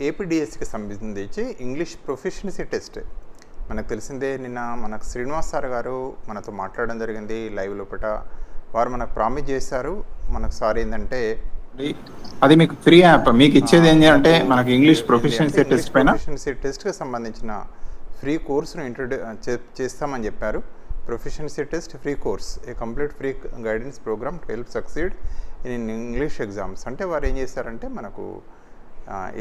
ఏపీడిఎస్సికి సంబంధించి English proficiency test మనకు తెలిసిందే. నిన్న మనకు శ్రీనివాస్ సార్ గారు మనతో మాట్లాడడం జరిగింది లైవ్ లోపల. వారు మనకు ప్రామిస్ చేశారు. మనకు సార్ ఏంటంటే అది మీకు ఫ్రీ యాప్ మీకు ఇచ్చేది ఏంటంటే మనకి ఇంగ్లీష్ ప్రొఫిషియన్సీ టెస్ట్ పైన ప్రొఫిషియన్సీ టెస్ట్కి సంబంధించిన ఫ్రీ కోర్సును చేస్తామని చెప్పారు. Proficiency test free course, a complete free guidance programme to help succeed in English exams. అంటే వారు ఏం చేశారంటే మనకు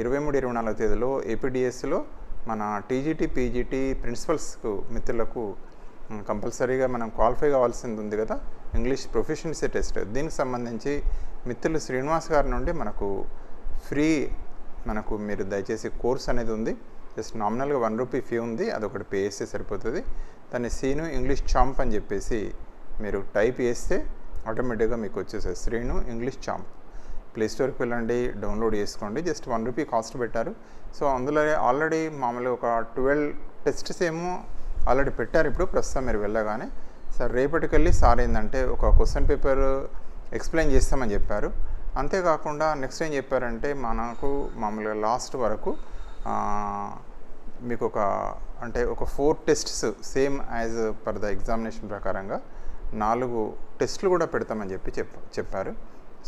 23-24 తేదీలో ఏపీడిఎస్సిలో మన టీజీటీ పీజీటీ ప్రిన్సిపల్స్కు మిత్రులకు కంపల్సరీగా మనం క్వాలిఫై కావాల్సింది ఉంది కదా ఇంగ్లీష్ ప్రొఫిషియన్సీ టెస్ట్. దీనికి సంబంధించి మిత్రులు శ్రీనివాస్ గారి నుండి మనకు ఫ్రీ మీరు దయచేసి కోర్స్ అనేది ఉంది. జస్ట్ నామినల్గా ₹1 ఫీ ఉంది, అదొకటి పే చేస్తే సరిపోతుంది. దాన్ని శ్రీను ఇంగ్లీష్ చాంప్ అని చెప్పేసి మీరు టైప్ చేస్తే ఆటోమేటిక్గా మీకు వచ్చేసేది శ్రీను ఇంగ్లీష్ చాంప్. ప్లేస్టోర్కి వెళ్ళండి, డౌన్లోడ్ చేసుకోండి. జస్ట్ ₹1 కాస్ట్ పెట్టారు. సో అందులో ఆల్రెడీ మామూలుగా ఒక 12 టెస్ట్స్ ఏమో ఆల్రెడీ పెట్టారు. ఇప్పుడు ప్రస్తుతం మీరు వెళ్ళగానే సార్ రేపటికెళ్ళి సార్ ఏంటంటే ఒక క్వశ్చన్ పేపర్ ఎక్స్ప్లెయిన్ చేస్తామని చెప్పారు. అంతేకాకుండా నెక్స్ట్ ఏం చెప్పారంటే మనకు మామూలుగా లాస్ట్ వరకు మీకు ఒక 4 tests same as per the examination ప్రకారంగా 4 టెస్టులు కూడా పెడతామని చెప్పారు.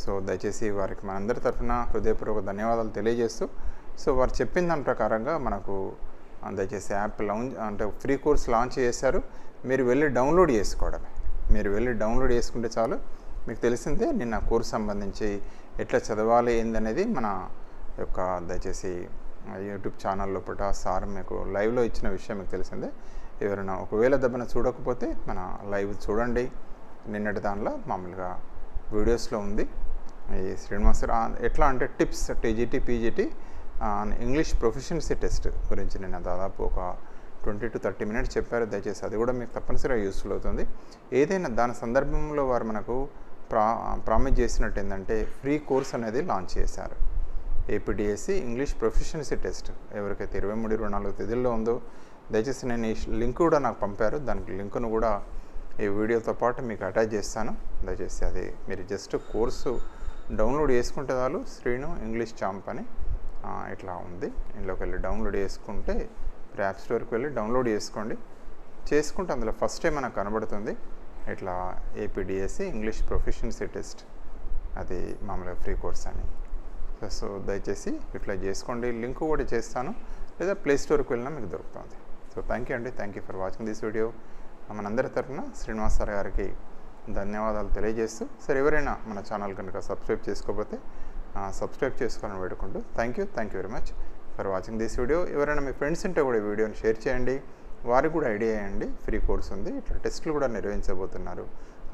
సో దయచేసి వారికి మనందరి తరఫున హృదయపూర్వక ధన్యవాదాలు తెలియజేస్తూ, సో వారు చెప్పిన దాని ప్రకారంగా మనకు దయచేసి యాప్ ఫ్రీ కోర్స్ లాంచ్ చేశారు. మీరు వెళ్ళి డౌన్లోడ్ చేసుకోవడమే. మీరు వెళ్ళి డౌన్లోడ్ చేసుకుంటే చాలు. మీకు తెలిసిందే నిన్న కోర్స్ సంబంధించి ఎట్లా చదవాలి ఏందనేది మన యొక్క దయచేసి యూట్యూబ్ ఛానల్ లోపల సార్ మీకు లైవ్లో ఇచ్చిన విషయం మీకు తెలిసిందే. ఎవరైనా ఒకవేళ దెబ్బన చూడకపోతే మన లైవ్ చూడండి. నిన్నటి దానిలో మామూలుగా వీడియోస్లో ఉంది. ఈ శ్రీనివాస్ ఎట్లా అంటే tips TGT PGT English proficiency test గురించి నిన్న దాదాపు ఒక 20 to 30 minutes చెప్పారు. దయచేసి అది కూడా మీకు తప్పనిసరిగా యూస్ఫుల్ అవుతుంది. ఏదైనా దాని సందర్భంలో వారు మనకు ప్రామిస్ చేసినట్టు ఏంటంటే ఫ్రీ కోర్స్ అనేది లాంచ్ చేశారు. ఏపీడిఎస్సి ఇంగ్లీష్ ప్రొఫిషియన్సీ టెస్ట్ ఎవరికైతే 23-24 తేదీల్లో ఉందో దయచేసి నేను ఈ లింక్ కూడా నాకు పంపారు. దానికి లింకును కూడా ఈ వీడియోతో పాటు మీకు అటాచ్ చేస్తాను. దయచేసి అది మీరు జస్ట్ కోర్సు డౌన్లోడ్ చేసుకుంటే చాలు. శ్రీను ఇంగ్లీష్ చాంప్ అని ఇట్లా ఉంది. ఇంట్లోకి వెళ్ళి డౌన్లోడ్ చేసుకుంటే యాప్ స్టోర్కి వెళ్ళి డౌన్లోడ్ చేసుకుంటే అందులో ఫస్ట్ టైం మనకు కనబడుతుంది ఇట్లా ఏపీడిఎస్సి ఇంగ్లీష్ ప్రొఫిషియన్సీ టెస్ట్, అది మామూలుగా ఫ్రీ కోర్స్ అని. సో దయచేసి ఇట్లా చేసుకోండి. లింక్ కూడా చేస్తాను, లేదా ప్లేస్టోర్కి వెళ్ళినా మీకు దొరుకుతుంది. సో థ్యాంక్ యూ అండి. Thank you for watching this video. మనందరి తరఫున శ్రీనివాస్ సార్ గారికి ధన్యవాదాలు తెలియజేస్తూ, సరే ఎవరైనా మన ఛానల్ కనుక సబ్స్క్రైబ్ చేసుకోకపోతే సబ్స్క్రైబ్ చేసుకోవాలని వేడుకుంటూ thank you very much for watching this video. ఎవరైనా మీ ఫ్రెండ్స్ ఉంటే కూడా ఈ వీడియోని షేర్ చేయండి, వారికి కూడా ఐడియా చేయండి. ఫ్రీ కోర్స్ ఉంది, ఇట్లా టెస్టులు కూడా నిర్వహించబోతున్నారు.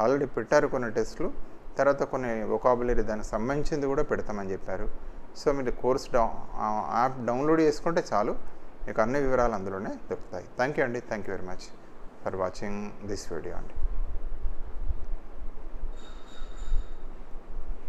ఆల్రెడీ పెట్టారు కొన్ని టెస్టులు, తర్వాత కొన్ని వొకాబులరీ దానికి సంబంధించింది కూడా పెడతామని చెప్పారు. సో మీరు కోర్స్ యాప్ డౌన్లోడ్ చేసుకుంటే చాలు, మీకు అన్ని వివరాలు అందులోనే దొరుకుతాయి. థ్యాంక్ యూ అండి. Thank you very much for watching this video అండి.